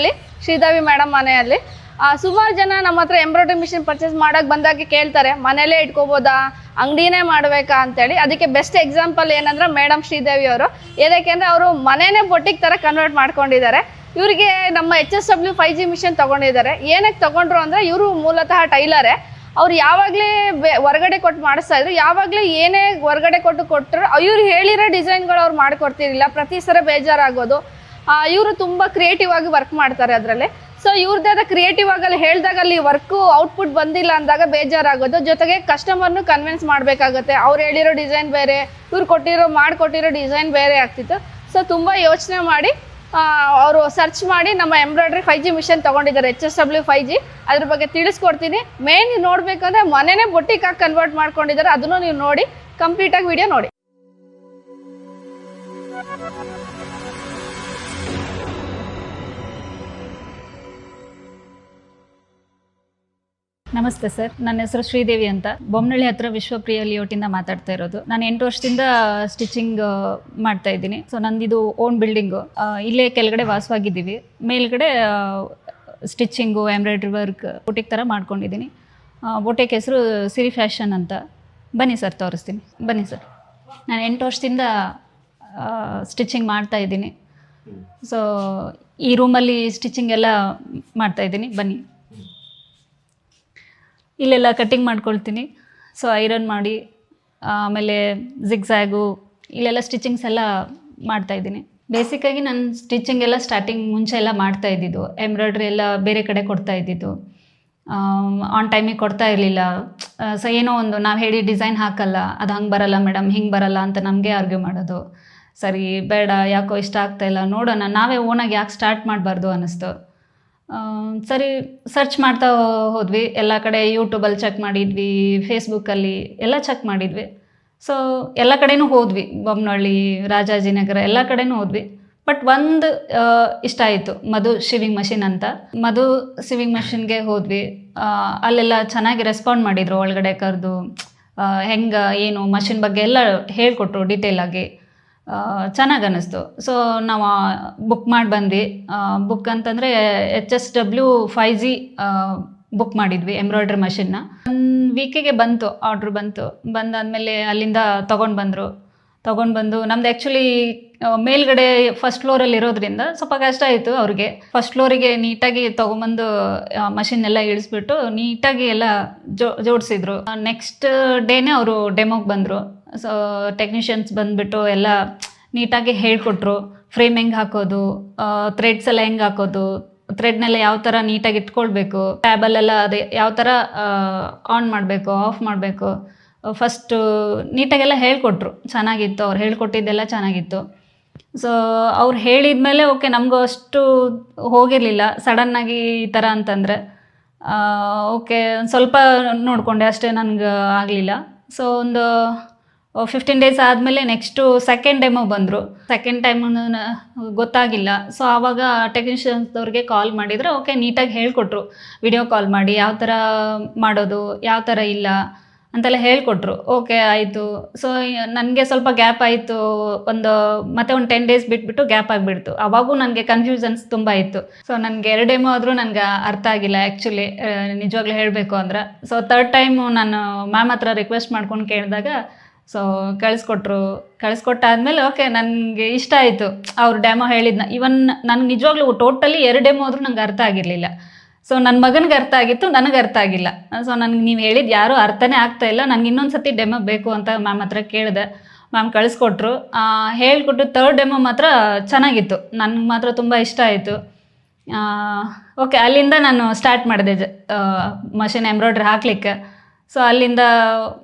Bommanahalli Sridevi madam ಮನೆಯಲ್ಲಿ. ಸುಮಾರು ಜನ ನಮ್ಮ ಹತ್ರ ಎಂಬ್ರಾಯ್ಡ್ರಿ ಮಿಷಿನ್ ಪರ್ಚೇಸ್ ಮಾಡೋಕೆ ಬಂದಾಗ ಕೇಳ್ತಾರೆ, ಮನೇಲೇ ಇಟ್ಕೋಬೋದಾ, ಅಂಗಡಿನೇ ಮಾಡಬೇಕಾ ಅಂತೇಳಿ. ಅದಕ್ಕೆ ಬೆಸ್ಟ್ ಎಕ್ಸಾಂಪಲ್ ಏನಂದ್ರೆ ಮೇಡಮ್ ಶ್ರೀದೇವಿ ಅವರು. ಏಕೆಂದರೆ ಅವರು ಮನೇನೇ ಬೊಟ್ಟಿಗೆ ಥರ ಕನ್ವರ್ಟ್ ಮಾಡ್ಕೊಂಡಿದ್ದಾರೆ. ಇವರಿಗೆ ನಮ್ಮ HSW 5G ಮಿಷನ್ ತೊಗೊಂಡಿದ್ದಾರೆ. ಏನಕ್ಕೆ ತೊಗೊಂಡ್ರು ಅಂದರೆ ಇವರು ಮೂಲತಃ ಟೈಲರೇ. ಅವ್ರು ಯಾವಾಗಲೇ ಹೊರಗಡೆ ಕೊಟ್ಟು ಮಾಡಿಸ್ತಾ ಇದ್ರು. ಯಾವಾಗಲೇ ಏನೇ ಹೊರಗಡೆ ಕೊಟ್ಟರು ಇವ್ರು ಹೇಳಿರೋ ಡಿಸೈನ್ಗಳು ಅವ್ರು ಮಾಡಿಕೊಡ್ತಿರಲಿಲ್ಲ. ಪ್ರತಿ ಸಲ ಬೇಜಾರಾಗೋದು. ಇವರು ತುಂಬ ಕ್ರಿಯೇಟಿವ್ ಆಗಿ ವರ್ಕ್ ಮಾಡ್ತಾರೆ ಅದರಲ್ಲಿ. ಸೊ ಇವ್ರದ್ದು ಕ್ರಿಯೇಟಿವ್ ಆಗಲ್ಲಿ ಹೇಳಿದಾಗ ಅಲ್ಲಿ ವರ್ಕು ಔಟ್ಪುಟ್ ಬಂದಿಲ್ಲ ಅಂದಾಗ ಬೇಜಾರಾಗೋದು. ಜೊತೆಗೆ ಕಸ್ಟಮರ್ನು ಕನ್ವಿನ್ಸ್ ಮಾಡಬೇಕಾಗುತ್ತೆ. ಅವ್ರು ಹೇಳಿರೋ ಡಿಸೈನ್ ಬೇರೆ, ಇವ್ರು ಮಾಡಿಕೊಟ್ಟಿರೋ ಡಿಸೈನ್ ಬೇರೆ ಆಗ್ತಿತ್ತು. ಸೊ ತುಂಬ ಯೋಚನೆ ಮಾಡಿ ಅವರು ಸರ್ಚ್ ಮಾಡಿ ನಮ್ಮ embroidery 5G mission ತೊಗೊಂಡಿದ್ದಾರೆ, HSW 5G. ಅದ್ರ ಬಗ್ಗೆ ತಿಳಿಸ್ಕೊಡ್ತೀನಿ. ಮೇನ್ ನೋಡಬೇಕಂದ್ರೆ ಮನೆಯೇ ಬೊಟ್ಟಿಗೆ ಕನ್ವರ್ಟ್ ಮಾಡ್ಕೊಂಡಿದ್ದಾರೆ. ಅದನ್ನು ನೀವು ನೋಡಿ, ಕಂಪ್ಲೀಟಾಗಿ ವಿಡಿಯೋ ನೋಡಿ. ನಮಸ್ತೆ ಸರ್, ನನ್ನ ಹೆಸರು ಶ್ರೀದೇವಿ ಅಂತ. ಬೊಮ್ಮನಹಳ್ಳಿ ಹತ್ರ ವಿಶ್ವಪ್ರಿಯ ಲಿಯೋಟಿಂದ ಮಾತಾಡ್ತಾ ಇರೋದು. ನಾನು 8 ವರ್ಷದಿಂದ ಸ್ಟಿಚಿಂಗ್ ಮಾಡ್ತಾ ಇದ್ದೀನಿ. ಸೊ ನಂದಿದು ಓನ್ ಬಿಲ್ಡಿಂಗು. ಇಲ್ಲೇ ಕೆಳಗಡೆ ವಾಸವಾಗಿದ್ದೀವಿ. ಮೇಲ್ಗಡೆ ಸ್ಟಿಚಿಂಗು, ಎಂಬ್ರಾಯ್ಡ್ರಿ ವರ್ಕ್, ಬೊಟಿಕ್ ಥರ ಮಾಡ್ಕೊಂಡಿದ್ದೀನಿ. ಬೊಟಿಕ್ ಹೆಸರು ಸಿರಿ ಫ್ಯಾಷನ್ ಅಂತ. ಬನ್ನಿ ಸರ್, ತೋರಿಸ್ತೀನಿ. ಬನ್ನಿ ಸರ್. ನಾನು 8 ವರ್ಷದಿಂದ ಸ್ಟಿಚಿಂಗ್ ಮಾಡ್ತಾ ಇದ್ದೀನಿ. ಸೊ ಈ ರೂಮಲ್ಲಿ ಸ್ಟಿಚಿಂಗ್ ಎಲ್ಲ ಮಾಡ್ತಾಯಿದ್ದೀನಿ. ಬನ್ನಿ. ಇಲ್ಲೆಲ್ಲ ಕಟ್ಟಿಂಗ್ ಮಾಡ್ಕೊಳ್ತೀನಿ. ಸೊ ಐರನ್ ಮಾಡಿ, ಆಮೇಲೆ ಜಿಗ್ಝ್ಯಾಗು, ಇಲ್ಲೆಲ್ಲ ಸ್ಟಿಚಿಂಗ್ಸ್ ಎಲ್ಲ ಮಾಡ್ತಾಯಿದ್ದೀನಿ. ಬೇಸಿಕ್ಕಾಗಿ ನಾನು ಸ್ಟಿಚಿಂಗ್ ಎಲ್ಲ ಸ್ಟಾರ್ಟಿಂಗ್ ಮುಂಚೆ ಎಲ್ಲ ಮಾಡ್ತಾಯಿದ್ದಿದ್ದು. ಎಂಬ್ರಾಯ್ಡ್ರಿ ಎಲ್ಲ ಬೇರೆ ಕಡೆ ಕೊಡ್ತಾ ಇದ್ದಿದ್ದು. ಆನ್ ಟೈಮಿಗೆ ಕೊಡ್ತಾ ಇರಲಿಲ್ಲ. ಸೊ ಏನೋ ಒಂದು ನಾವು ಹೇಳಿ ಡಿಸೈನ್ ಹಾಕಲ್ಲ, ಅದು ಹಂಗೆ ಬರಲ್ಲ ಮೇಡಮ್, ಹಿಂಗೆ ಬರಲ್ಲ ಅಂತ ನಮಗೆ ಆರ್ಗ್ಯೂ ಮಾಡೋದು. ಸರಿ ಬೇಡ, ಯಾಕೋ ಇಷ್ಟ ಆಗ್ತಾಯಿಲ್ಲ, ನೋಡೋಣ ನಾವೇ ಓನಾಗಿ ಯಾಕೆ ಸ್ಟಾರ್ಟ್ ಮಾಡಬಾರ್ದು ಅನ್ನಿಸ್ತು. ಸರಿ ಸರ್ಚ್ ಮಾಡ್ತಾ ಹೋದ್ವಿ. ಎಲ್ಲ ಕಡೆ ಯೂಟ್ಯೂಬಲ್ಲಿ ಚೆಕ್ ಮಾಡಿದ್ವಿ, ಫೇಸ್ಬುಕ್ಕಲ್ಲಿ ಎಲ್ಲ ಚೆಕ್ ಮಾಡಿದ್ವಿ. ಸೊ ಎಲ್ಲ ಕಡೆನೂ ಹೋದ್ವಿ. ಬೊಮ್ಮನಹಳ್ಳಿ, ರಾಜಾಜಿನಗರ ಎಲ್ಲ ಕಡೆನೂ ಹೋದ್ವಿ. ಬಟ್ ಒಂದು ಇಷ್ಟ ಆಯಿತು, ಮಧು ಶಿವಿಂಗ್ ಮಷಿನ್ ಅಂತ. ಮಧು ಶಿವಿಂಗ್ ಮಷಿನ್ಗೆ ಹೋದ್ವಿ. ಅಲ್ಲೆಲ್ಲ ಚೆನ್ನಾಗಿ ರೆಸ್ಪಾಂಡ್ ಮಾಡಿದರು. ಒಳಗಡೆ ಕರೆದು ಹೆಂಗೆ ಏನು ಮಷಿನ್ ಬಗ್ಗೆ ಎಲ್ಲ ಹೇಳಿಕೊಟ್ರು ಡೀಟೇಲಾಗಿ. ಚೆನ್ನಾಗಿ ಅನ್ನಿಸ್ತು. ಸೊ ನಾವು ಬುಕ್ ಮಾಡಿ ಬಂದ್ವಿ. ಬುಕ್ ಅಂತಂದರೆ HSW 5G ಬುಕ್ ಮಾಡಿದ್ವಿ ಎಂಬ್ರಾಯ್ಡ್ರಿ ಮಷಿನ್ನ. 1 ವೀಕಿಗೆ ಬಂತು, ಆರ್ಡ್ರ್ ಬಂದಾದಮೇಲೆ ಅಲ್ಲಿಂದ ತೊಗೊಂಡು ಬಂದು ನಮ್ದು ಆ್ಯಕ್ಚುಲಿ ಮೇಲ್ಗಡೆ ಫಸ್ಟ್ ಫ್ಲೋರಲ್ಲಿ ಇರೋದ್ರಿಂದ ಸ್ವಲ್ಪ ಕಷ್ಟ ಆಯಿತು ಅವ್ರಿಗೆ. ಫಸ್ಟ್ ಫ್ಲೋರಿಗೆ ನೀಟಾಗಿ ತೊಗೊಂಬಂದು ಮಷಿನ್ ಎಲ್ಲ ಇಳಿಸ್ಬಿಟ್ಟು ನೀಟಾಗಿ ಎಲ್ಲ ಜೋಡಿಸಿದ್ರು. ನೆಕ್ಸ್ಟ್ ಡೇನೇ ಅವರು ಡೆಮೋಗೆ ಬಂದರು. ಸೊ ಟೆಕ್ನಿಷಿಯನ್ಸ್ ಬಂದುಬಿಟ್ಟು ಎಲ್ಲ ನೀಟಾಗಿ ಹೇಳಿಕೊಟ್ರು. ಫ್ರೇಮ್ ಹೆಂಗೆ ಹಾಕೋದು, ಥ್ರೆಡ್ಸ್ ಎಲ್ಲ ಹೆಂಗೆ ಹಾಕೋದು, ಥ್ರೆಡ್ನೆಲ್ಲ ಯಾವ ಥರ ನೀಟಾಗಿ ಇಟ್ಕೊಳ್ಬೇಕು, ಟ್ಯಾಬಲ್ಲೆಲ್ಲ ಅದೇ ಯಾವ ಥರ ಆನ್ ಮಾಡಬೇಕು, ಆಫ್ ಮಾಡಬೇಕು, ಫಸ್ಟು ನೀಟಾಗೆಲ್ಲ ಹೇಳಿಕೊಟ್ರು. ಚೆನ್ನಾಗಿತ್ತು, ಅವ್ರು ಹೇಳ್ಕೊಟ್ಟಿದ್ದೆಲ್ಲ ಚೆನ್ನಾಗಿತ್ತು. ಸೊ ಅವ್ರು ಹೇಳಿದ್ಮೇಲೆ ಓಕೆ, ನಮಗೂ ಅಷ್ಟು ಹೋಗಿರಲಿಲ್ಲ ಸಡನ್ನಾಗಿ ಈ ಥರ ಅಂತಂದರೆ. ಓಕೆ, ಒಂದು ಸ್ವಲ್ಪ ನೋಡಿಕೊಂಡೆ ಅಷ್ಟೇ, ನನಗೆ ಆಗಲಿಲ್ಲ. ಸೊ ಒಂದು 15 ಡೇಸ್ ಆದಮೇಲೆ ನೆಕ್ಸ್ಟು ಸೆಕೆಂಡ್ ಡೆಮೋ ಬಂದರು. ಸೆಕೆಂಡ್ ಟೈಮು ಗೊತ್ತಾಗಿಲ್ಲ. ಸೊ ಆವಾಗ ಟೆಕ್ನಿಷಿಯನ್ಸ್ದವ್ರಿಗೆ ಕಾಲ್ ಮಾಡಿದರೆ ಓಕೆ ನೀಟಾಗಿ ಹೇಳಿಕೊಟ್ರು. ವಿಡಿಯೋ ಕಾಲ್ ಮಾಡಿ ಯಾವ ಥರ ಮಾಡೋದು, ಯಾವ ಥರ ಇಲ್ಲ ಅಂತೆಲ್ಲ ಹೇಳಿಕೊಟ್ರು. ಓಕೆ ಆಯಿತು. ಸೊ ನನಗೆ ಸ್ವಲ್ಪ ಗ್ಯಾಪ್ ಆಯಿತು. ಮತ್ತೆ ಒಂದು 10 ಡೇಸ್ ಬಿಟ್ಬಿಟ್ಟು ಗ್ಯಾಪ್ ಆಗಿಬಿಡ್ತು. ಅವಾಗೂ ನನಗೆ ಕನ್ಫ್ಯೂಷನ್ಸ್ ತುಂಬ ಇತ್ತು. ಸೊ ನನಗೆ 2 ಡೆಮೋ ಆದರೂ ನನಗೆ ಅರ್ಥ ಆಗಿಲ್ಲ ಆ್ಯಕ್ಚುಲಿ, ನಿಜವಾಗ್ಲೂ ಹೇಳಬೇಕು ಅಂದರೆ. ಸೊ 3rd ಟೈಮು ನಾನು ಮ್ಯಾಮ್ ಹತ್ರ ರಿಕ್ವೆಸ್ಟ್ ಮಾಡ್ಕೊಂಡು ಕೇಳಿದಾಗ ಸೊ ಕಳಿಸ್ಕೊಟ್ಟಾದ್ಮೇಲೆ ಓಕೆ ನನಗೆ ಇಷ್ಟ ಆಯಿತು ಅವ್ರು ಡೆಮೋ ಹೇಳಿದ್ನ. ಇವನ್ ನನಗೆ ನಿಜವಾಗ್ಲೂ ಟೋಟಲಿ 2 ಡೆಮೋ ಆದರೂ ನಂಗೆ ಅರ್ಥ ಆಗಿರಲಿಲ್ಲ. ಸೊ ನನ್ನ ಮಗನಿಗೆ ಅರ್ಥ ಆಗಿತ್ತು, ನನಗೆ ಅರ್ಥ ಆಗಿಲ್ಲ. ಸೊ ನನಗೆ ನೀವು ಹೇಳಿದ್ದು ಯಾರೂ ಅರ್ಥನೇ ಆಗ್ತಾಯಿಲ್ಲ, ನನಗೆ ಇನ್ನೊಂದು ಸತಿ ಡೆಮೋ ಬೇಕು ಅಂತ ಮ್ಯಾಮ್ ಹತ್ರ ಕೇಳಿದೆ. ಮ್ಯಾಮ್ ಕಳಿಸ್ಕೊಟ್ರು. ಹೇಳಿಕೊಟ್ಟು 3rd ಡೆಮೋ ಮಾತ್ರ ಚೆನ್ನಾಗಿತ್ತು, ನನಗೆ ಮಾತ್ರ ತುಂಬ ಇಷ್ಟ ಆಯಿತು. ಓಕೆ, ಅಲ್ಲಿಂದ ನಾನು ಸ್ಟಾರ್ಟ್ ಮಾಡಿದೆ ಮಷಿನ್ ಎಂಬ್ರಾಯ್ಡ್ರಿ ಹಾಕಲಿಕ್ಕೆ. ಸೊ ಅಲ್ಲಿಂದ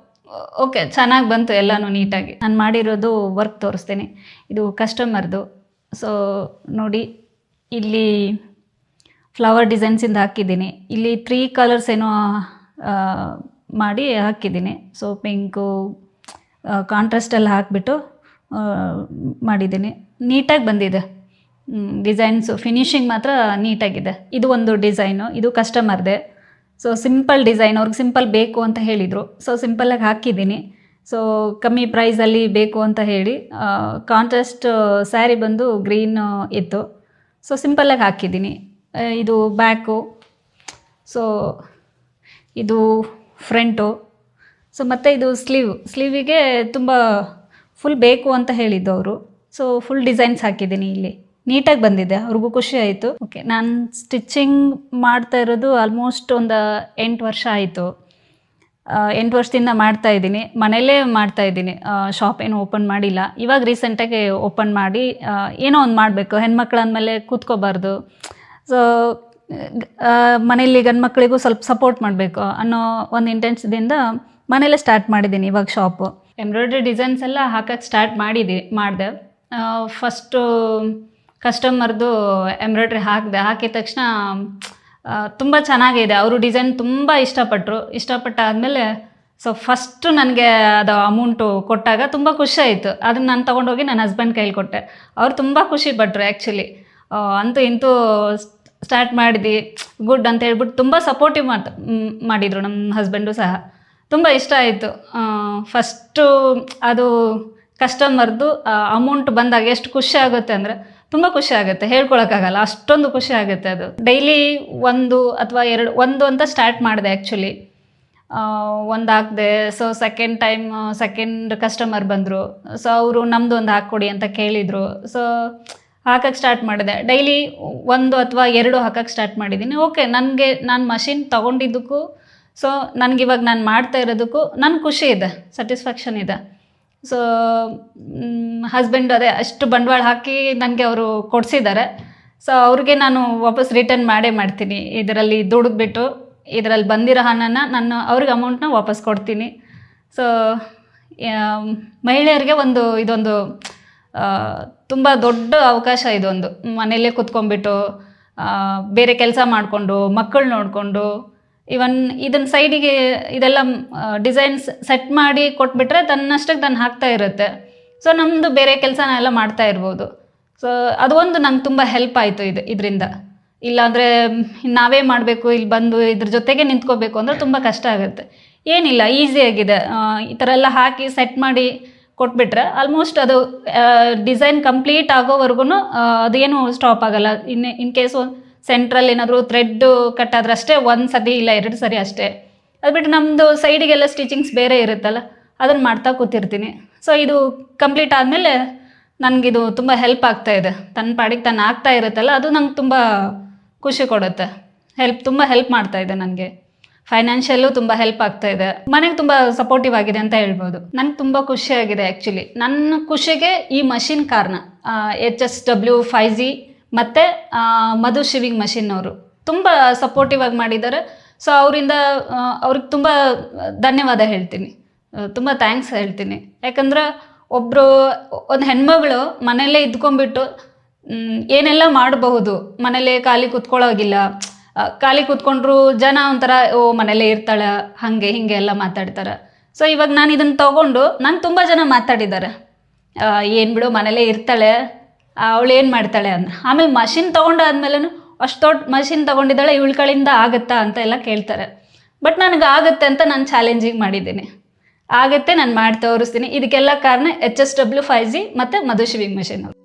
ಓಕೆ ಚೆನ್ನಾಗಿ ಬಂತು ಎಲ್ಲನೂ ನೀಟಾಗಿ. ನಾನು ಮಾಡಿರೋದು ವರ್ಕ್ ತೋರಿಸ್ತೀನಿ. ಇದು ಕಸ್ಟಮರ್ದು. ಸೊ ನೋಡಿ, ಇಲ್ಲಿ ಫ್ಲವರ್ ಡಿಸೈನ್ಸಿಂದ ಹಾಕಿದ್ದೀನಿ. ಇಲ್ಲಿ 3 ಕಲರ್ಸ್ ಏನೋ ಮಾಡಿ ಹಾಕಿದ್ದೀನಿ. ಸೊ ಪಿಂಕು, ಕಾಂಟ್ರಾಸ್ಟೆಲ್ಲ ಹಾಕಿಬಿಟ್ಟು ಮಾಡಿದ್ದೀನಿ. ನೀಟಾಗಿ ಬಂದಿದೆ ಡಿಸೈನ್ಸು. ಫಿನಿಶಿಂಗ್ ಮಾತ್ರ ನೀಟಾಗಿದೆ. ಇದು ಒಂದು ಡಿಸೈನು, ಇದು ಕಸ್ಟಮರ್ದೆ. ಸೊ ಸಿಂಪಲ್ ಡಿಸೈನ್, ಅವ್ರಿಗೆ ಸಿಂಪಲ್ ಬೇಕು ಅಂತ ಹೇಳಿದರು. ಸೊ ಸಿಂಪಲ್ಲಾಗಿ ಹಾಕಿದ್ದೀನಿ. ಸೊ ಕಮ್ಮಿ ಪ್ರೈಸಲ್ಲಿ ಬೇಕು ಅಂತ ಹೇಳಿ ಕಾಂಟ್ರಾಸ್ಟ್ ಸ್ಯಾರಿ ಬಂದು ಗ್ರೀನ್ ಇತ್ತು. ಸೊ ಸಿಂಪಲ್ಲಾಗಿ ಹಾಕಿದ್ದೀನಿ. ಇದು ಬ್ಯಾಕು, ಸೊ ಇದು ಫ್ರಂಟು, ಸೊ ಮತ್ತು ಇದು ಸ್ಲೀವಿಗೆ ತುಂಬ ಫುಲ್ ಬೇಕು ಅಂತ ಹೇಳಿದ್ದು ಅವರು. ಸೊ ಫುಲ್ ಡಿಸೈನ್ಸ್ ಹಾಕಿದ್ದೀನಿ ಇಲ್ಲಿ, ನೀಟಾಗಿ ಬಂದಿದೆ, ಅವ್ರಿಗೂ ಖುಷಿ ಆಯಿತು. ಓಕೆ, ನಾನು ಸ್ಟಿಚ್ಚಿಂಗ್ ಮಾಡ್ತಾ ಇರೋದು ಆಲ್ಮೋಸ್ಟ್ ಒಂದು 8 ವರ್ಷ ಆಯಿತು. 8 ವರ್ಷದಿಂದ ಮಾಡ್ತಾ ಇದ್ದೀನಿ, ಮನೆಯಲ್ಲೇ ಮಾಡ್ತಾ ಇದ್ದೀನಿ, ಶಾಪ್ ಏನು ಓಪನ್ ಮಾಡಿಲ್ಲ. ಇವಾಗ ರೀಸೆಂಟಾಗಿ ಓಪನ್ ಮಾಡಿ ಏನೋ ಒಂದು ಮಾಡಬೇಕು, ಹೆಣ್ಮಕ್ಳು ಅಂದಮೇಲೆ ಕೂತ್ಕೋಬಾರ್ದು, ಸೊ ಮನೇಲಿ ಗಂಡು ಮಕ್ಕಳಿಗೂ ಸ್ವಲ್ಪ ಸಪೋರ್ಟ್ ಮಾಡಬೇಕು ಅನ್ನೋ ಒಂದು ಇಂಟೆನ್ಷದಿಂದ ಮನೇಲೇ ಸ್ಟಾರ್ಟ್ ಮಾಡಿದ್ದೀನಿ ಇವಾಗ ಶಾಪು. ಎಂಬ್ರಾಯ್ಡ್ರಿ ಡಿಸೈನ್ಸ್ ಎಲ್ಲ ಹಾಕಕ್ಕೆ ಸ್ಟಾರ್ಟ್ ಮಾಡಿದೆ. ಫಸ್ಟು ಕಸ್ಟಮರ್ದು ಎಂಬ್ರಾಯ್ಡ್ರಿ ಹಾಕಿದ ತಕ್ಷಣ ತುಂಬ ಚೆನ್ನಾಗಿದೆ, ಅವರು ಡಿಸೈನ್ ತುಂಬ ಇಷ್ಟಪಟ್ಟಾದಮೇಲೆ ಸೊ ಫಸ್ಟು ನನಗೆ ಅದು ಅಮೌಂಟು ಕೊಟ್ಟಾಗ ತುಂಬ ಖುಷಿ ಆಯಿತು. ಅದನ್ನು ನಾನು ತೊಗೊಂಡೋಗಿ ನನ್ನ ಹಸ್ಬೆಂಡ್ ಕೈಲಿ ಕೊಟ್ಟೆ. ಅವ್ರು ತುಂಬ ಖುಷಿಪಟ್ಟರು ಆ್ಯಕ್ಚುಲಿ. ಅಂತೂ ಇಂತೂ ಸ್ಟಾರ್ಟ್ ಮಾಡಿದ್ವಿ, ಗುಡ್ ಅಂತ ಹೇಳ್ಬಿಟ್ಟು ತುಂಬ ಸಪೋರ್ಟಿವ್ ಮಾಡಿದರು ನಮ್ಮ ಹಸ್ಬೆಂಡು ಸಹ. ತುಂಬ ಇಷ್ಟ ಆಯಿತು. ಫಸ್ಟು ಅದು ಕಸ್ಟಮರ್ದು ಅಮೌಂಟ್ ಬಂದಾಗ ಎಷ್ಟು ಖುಷಿ ಆಗುತ್ತೆ ಅಂದರೆ ತುಂಬ ಖುಷಿ ಆಗುತ್ತೆ, ಹೇಳ್ಕೊಳಕ್ಕಾಗಲ್ಲ, ಅಷ್ಟೊಂದು ಖುಷಿ ಆಗುತ್ತೆ. ಅದು ಡೈಲಿ 1 ಅಥವಾ 2 ಅಂತ ಸ್ಟಾರ್ಟ್ ಮಾಡಿದೆ ಆ್ಯಕ್ಚುಲಿ. 1 ಹಾಕಿದೆ. ಸೊ ಸೆಕೆಂಡ್ ಕಸ್ಟಮರ್ ಬಂದರು. ಸೊ ಅವರು ನಮ್ಮದು ಒಂದು ಹಾಕ್ಕೊಡಿ ಅಂತ ಕೇಳಿದರು. ಸೊ ಹಾಕಕ್ಕೆ ಸ್ಟಾರ್ಟ್ ಮಾಡಿದೆ. ಡೈಲಿ 1 ಅಥವಾ 2 ಹಾಕಕ್ಕೆ ಸ್ಟಾರ್ಟ್ ಮಾಡಿದ್ದೀನಿ. ಓಕೆ, ನಾನು ಮಷಿನ್ ತೊಗೊಂಡಿದ್ದಕ್ಕೂ ಸೊ ನನಗಿವಾಗ ನಾನು ಮಾಡ್ತಾ ಇರೋದಕ್ಕೂ ನನಗೆ ಖುಷಿ ಇದೆ, ಸ್ಯಾಟಿಸ್ಫ್ಯಾಕ್ಷನ್ ಇದೆ. ಸೊ ಹಸ್ಬೆಂಡ್ ಅದೇ ಅಷ್ಟು ಬಂಡವಾಳ ಹಾಕಿ ನನಗೆ ಅವರು ಕೊಡಿಸಿದ್ದಾರೆ. ಸೊ ಅವ್ರಿಗೆ ನಾನು ವಾಪಸ್ ರಿಟರ್ನ್ ಮಾಡ್ತೀನಿ. ಇದರಲ್ಲಿ ದುಡಿದ್ಬಿಟ್ಟು ಇದರಲ್ಲಿ ಬಂದಿರೋ ಹಣನ ನಾನು ಅವ್ರಿಗೆ ಅಮೌಂಟ್ನ ವಾಪಸ್ ಕೊಡ್ತೀನಿ. ಸೊ ಮಹಿಳೆಯರಿಗೆ ಇದೊಂದು ತುಂಬ ದೊಡ್ಡ ಅವಕಾಶ. ಇದೊಂದು ಮನೆಯಲ್ಲೇ ಕುತ್ಕೊಂಡ್ಬಿಟ್ಟು ಬೇರೆ ಕೆಲಸ ಮಾಡಿಕೊಂಡು ಮಕ್ಕಳು ನೋಡಿಕೊಂಡು ಇವನ್ ಇದನ್ನು ಸೈಡಿಗೆ ಇದೆಲ್ಲ ಡಿಸೈನ್ಸ್ ಸೆಟ್ ಮಾಡಿ ಕೊಟ್ಬಿಟ್ರೆ ತನ್ನಷ್ಟಕ್ಕೆ ತಾನು ಹಾಕ್ತಾ ಇರುತ್ತೆ. ಸೊ ನಮ್ಮದು ಬೇರೆ ಕೆಲಸನ ಎಲ್ಲ ಮಾಡ್ತಾ ಇರ್ಬೋದು. ಸೊ ಅದು ಒಂದು ನಂಗೆ ತುಂಬ ಹೆಲ್ಪ್ ಆಯಿತು ಇದರಿಂದ. ಇಲ್ಲಾಂದರೆ ನಾವೇ ಮಾಡಬೇಕು, ಇಲ್ಲಿ ಬಂದು ಇದ್ರ ಜೊತೆಗೆ ನಿಂತ್ಕೋಬೇಕು ಅಂದರೆ ತುಂಬ ಕಷ್ಟ ಆಗುತ್ತೆ. ಏನಿಲ್ಲ, ಈಸಿಯಾಗಿದೆ. ಈ ಥರ ಎಲ್ಲ ಹಾಕಿ ಸೆಟ್ ಮಾಡಿ ಕೊಟ್ಬಿಟ್ರೆ ಆಲ್ಮೋಸ್ಟ್ ಅದು ಡಿಸೈನ್ ಕಂಪ್ಲೀಟ್ ಆಗೋವರೆಗೂ ಅದೇನು ಸ್ಟಾಪ್ ಆಗಲ್ಲ. ಇನ್ ಕೇಸ್ ಸೆಂಟ್ರಲ್ಲಿ ಏನಾದರೂ ಥ್ರೆಡ್ಡು ಕಟ್ ಆದ್ರೆ ಅಷ್ಟೇ 1 ಸತಿ ಇಲ್ಲ 2 ಸರಿ ಅಷ್ಟೇ. ಅದು ಬಿಟ್ಟು ನಮ್ಮದು ಸೈಡಿಗೆಲ್ಲ ಸ್ಟಿಚಿಂಗ್ಸ್ ಬೇರೆ ಇರುತ್ತಲ್ಲ, ಅದನ್ನು ಮಾಡ್ತಾ ಕೂತಿರ್ತೀನಿ. ಸೊ ಇದು ಕಂಪ್ಲೀಟ್ ಆದಮೇಲೆ ನನಗಿದು ತುಂಬ ಹೆಲ್ಪ್ ಆಗ್ತಾ ಇದೆ. ತನ್ನ ಪಾಡಿಗೆ ತಾನು ಆಗ್ತಾ ಇರುತ್ತಲ್ಲ, ಅದು ನಂಗೆ ತುಂಬ ಖುಷಿ ಕೊಡುತ್ತೆ. ತುಂಬ ಹೆಲ್ಪ್ ಮಾಡ್ತಾ ಇದೆ ನನಗೆ. ಫೈನಾನ್ಷಿಯಲ್ಲೂ ತುಂಬ ಹೆಲ್ಪ್ ಆಗ್ತಾ ಇದೆ. ಮನೆಗೆ ತುಂಬ ಸಪೋರ್ಟಿವ್ ಆಗಿದೆ ಅಂತ ಹೇಳ್ಬೋದು. ನನಗೆ ತುಂಬ ಖುಷಿಯಾಗಿದೆ ಆ್ಯಕ್ಚುಲಿ. ನನ್ನ ಖುಷಿಗೆ ಈ ಮಷಿನ್ ಕಾರಣ. HSW 5G ಮತ್ತು ಮಧು ಶಿವಿಂಗ್ ಮಷಿನ್ ಅವರು ತುಂಬ ಸಪೋರ್ಟಿವ್ ಆಗಿ ಮಾಡಿದ್ದಾರೆ. ಸೊ ಅವ್ರಿಗೆ ತುಂಬ ಧನ್ಯವಾದ ಹೇಳ್ತೀನಿ, ತುಂಬ ಥ್ಯಾಂಕ್ಸ್ ಹೇಳ್ತೀನಿ. ಯಾಕಂದ್ರೆ ಒಂದು ಹೆಣ್ಮಗಳು ಮನೆಯಲ್ಲೇ ಇದ್ಕೊಂಡ್ಬಿಟ್ಟು ಏನೆಲ್ಲ ಮಾಡಬಹುದು, ಮನೇಲೇ ಖಾಲಿ ಕೂತ್ಕೊಳ್ಳೋಗಿಲ್ಲ. ಖಾಲಿ ಕೂತ್ಕೊಂಡ್ರು ಜನ ಒಂಥರ ಮನೇಲೇ ಇರ್ತಾಳೆ ಹಾಗೆ ಹೀಗೆ ಎಲ್ಲ ಮಾತಾಡ್ತಾರೆ. ಸೊ ಇವಾಗ ನಾನು ಇದನ್ನು ತೊಗೊಂಡು ತುಂಬ ಜನ ಮಾತಾಡಿದ್ದಾರೆ, ಏನು ಬಿಡು ಮನೇಲೇ ಇರ್ತಾಳೆ, ಅವಳು ಏನು ಮಾಡ್ತಾಳೆ ಅಂದ್ರೆ. ಆಮೇಲೆ ಮಷಿನ್ ತೊಗೊಂಡಾದ್ಮೇಲೆ ಅಷ್ಟು ದೊಡ್ಡ ಮಷಿನ್ ತೊಗೊಂಡಿದ್ದಾಳೆ, ಇವಳ ಕಡೆಯಿಂದ ಆಗುತ್ತಾ ಅಂತ ಎಲ್ಲ ಕೇಳ್ತಾರೆ. ಬಟ್ ನನಗೆ ಆಗುತ್ತೆ ಅಂತ ನಾನು ಚಾಲೆಂಜಿಂಗ್ ಮಾಡಿದ್ದೀನಿ. ಆಗುತ್ತೆ, ನಾನು ಮಾಡಿ ತೋರಿಸ್ತೀನಿ. ಇದಕ್ಕೆಲ್ಲ ಕಾರಣ HSW 5G ಮತ್ತು ಮಧು ಶಿವಿಂಗ್ ಮಷಿನ್ ಅವರು.